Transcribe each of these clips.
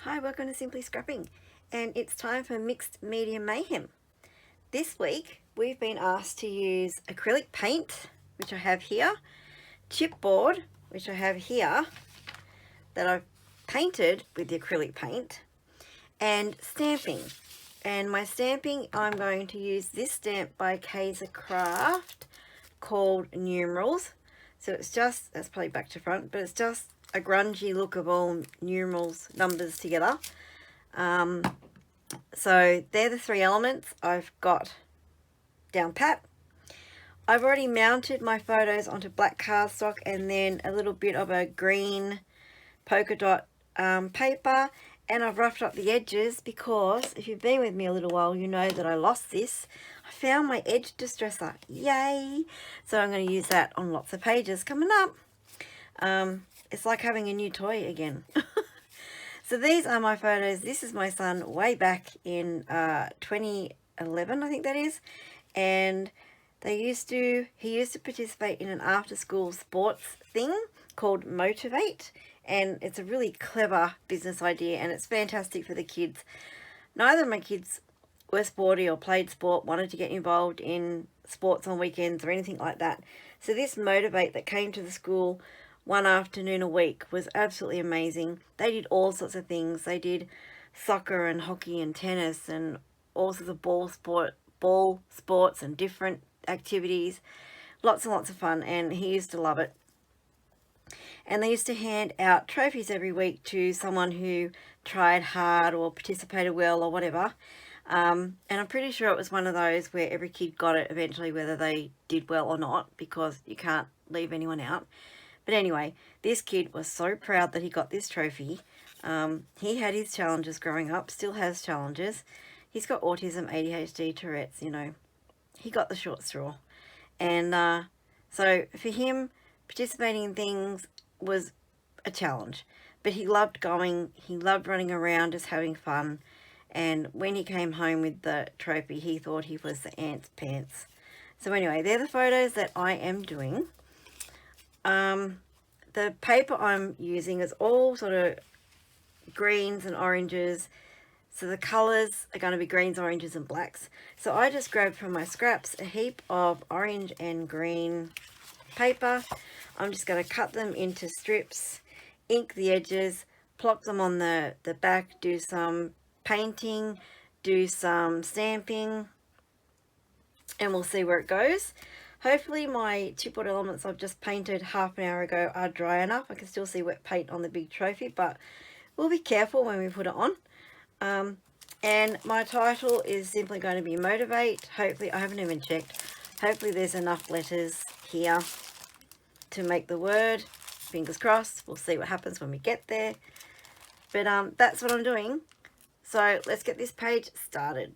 Hi, welcome to Simply Scrapping, and it's time for Mixed Media Mayhem. This week we've been asked to use acrylic paint, which I have here, chipboard, which I have here, that I've painted with the acrylic paint, and stamping. And my stamping, I'm going to use this stamp by Kaiser Craft called Numerals. So it's just, that's probably back to front, but it's just a grungy look of all numerals, numbers together. So they're the three elements I've got down pat. I've already mounted my photos onto black cardstock and then a little bit of a green polka dot paper, and I've roughed up the edges because if you've been with me a little while, you know that I lost this. I found my edge distresser, yay! So I'm going to use that on lots of pages coming up. It's like having a new toy again. So these are my photos. This is my son way back in 2011, I think that is, and he used to participate in an after-school sports thing called Motivate, and it's a really clever business idea and it's fantastic for the kids. Neither of my kids were sporty or played sport, wanted to get involved in sports on weekends or anything like that. So this Motivate that came to the school one afternoon a week was absolutely amazing. They did all sorts of things. They did soccer and hockey and tennis and all sorts of ball sports and different activities. Lots and lots of fun, and he used to love it. And they used to hand out trophies every week to someone who tried hard or participated well or whatever. And I'm pretty sure it was one of those where every kid got it eventually, whether they did well or not, because you can't leave anyone out. But anyway, this kid was so proud that he got this trophy. He had his challenges growing up, still has challenges. He's got autism, ADHD, Tourette's, you know. He got the short straw. And so for him, participating in things was a challenge. But he loved going, he loved running around, just having fun. And when he came home with the trophy, he thought he was the ant's pants. So anyway, they're the photos that I am doing. The paper I'm using is all sort of greens and oranges. So the colours are going to be greens, oranges and blacks. So I just grabbed from my scraps a heap of orange and green paper. I'm just going to cut them into strips, ink the edges, plop them on the back, do some painting, do some stamping, and we'll see where it goes. Hopefully my chipboard elements I've just painted half an hour ago are dry enough. I can still see wet paint on the big trophy, but we'll be careful when we put it on. And my title is simply going to be Motivate. Hopefully, I haven't even checked. Hopefully there's enough letters here to make the word. Fingers crossed. We'll see what happens when we get there. But that's what I'm doing. So let's get this page started.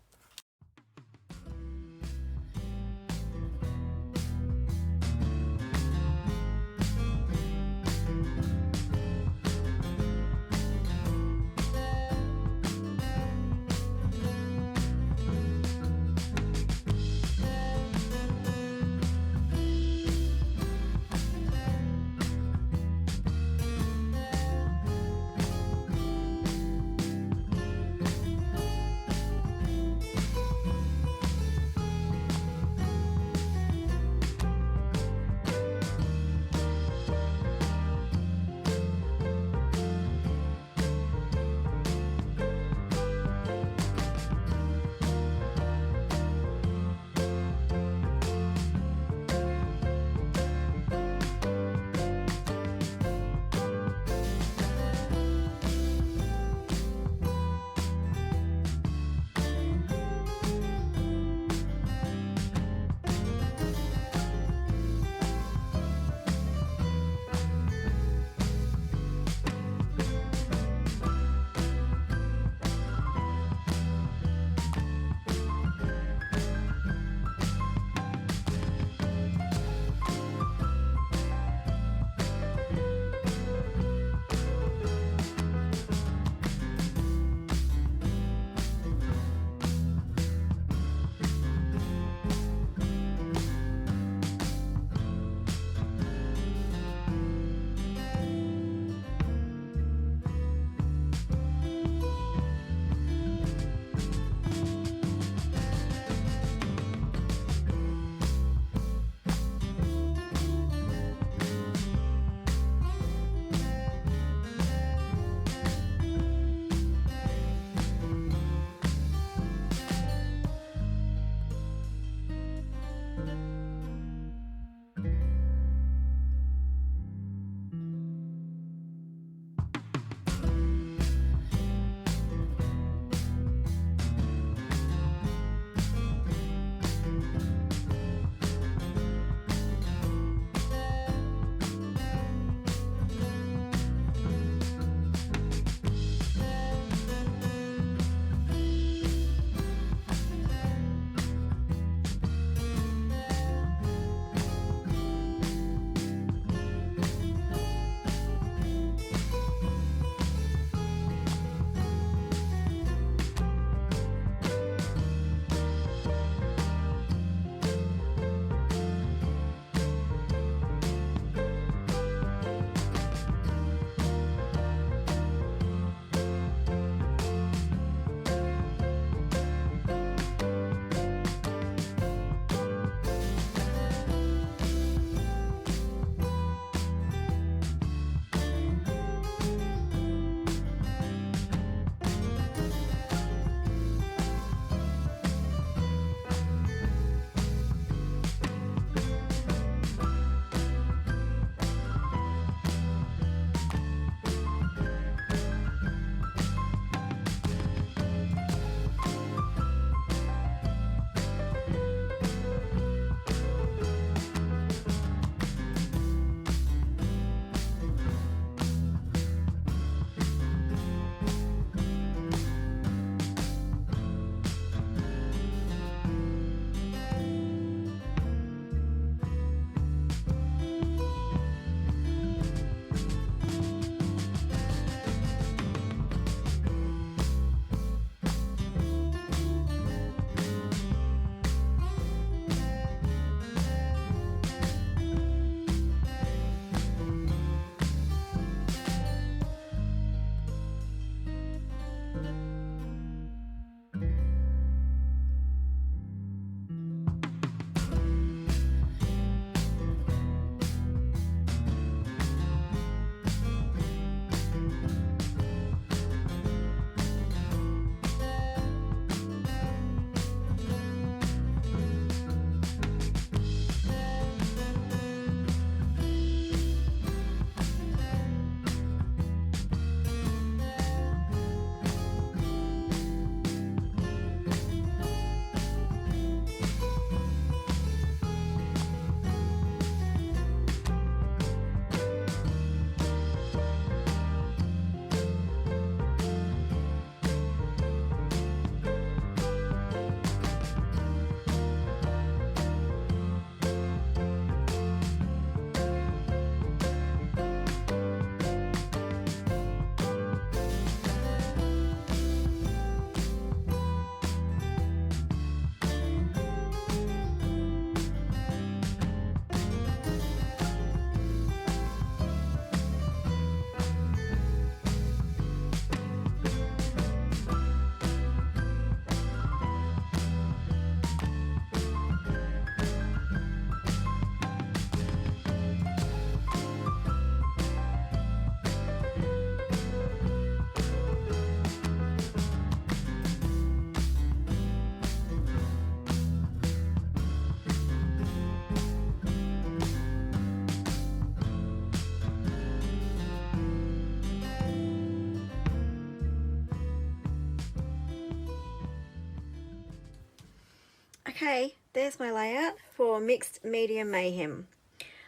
Okay, there's my layout for Mixed Media Mayhem.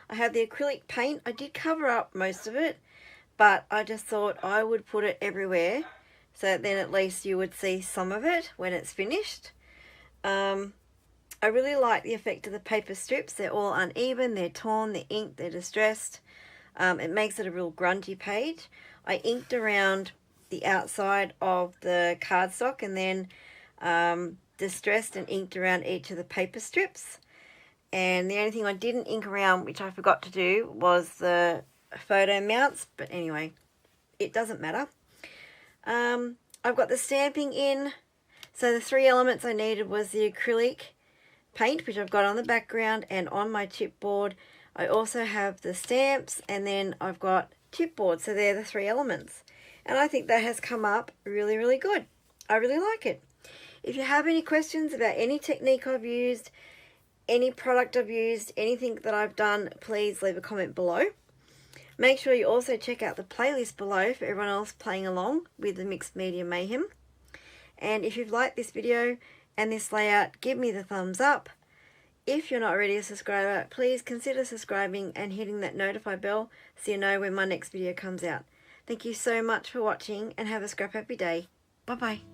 I have the acrylic paint. I did cover up most of it, but I just thought I would put it everywhere so that then at least you would see some of it when it's finished. I really like the effect of the paper strips. They're all uneven, they're torn, they're inked, they're distressed. It makes it a real grungy page. I inked around the outside of the cardstock and then distressed and inked around each of the paper strips. And the only thing I didn't ink around, which I forgot to do, was the photo mounts. But anyway, it doesn't matter. I've got the stamping in. So the 3 elements I needed was the acrylic paint, which I've got on the background and on my chipboard. I also have the stamps, and then I've got chipboard. So they're the 3 elements. And I think that has come up really, really good. I really like it. If you have any questions about any technique I've used, any product I've used, anything that I've done, please leave a comment below. Make sure you also check out the playlist below for everyone else playing along with the Mixed Media Mayhem. And if you've liked this video and this layout, give me the thumbs up. If you're not already a subscriber, please consider subscribing and hitting that notify bell so you know when my next video comes out. Thank you so much for watching and have a scrap happy day. Bye bye.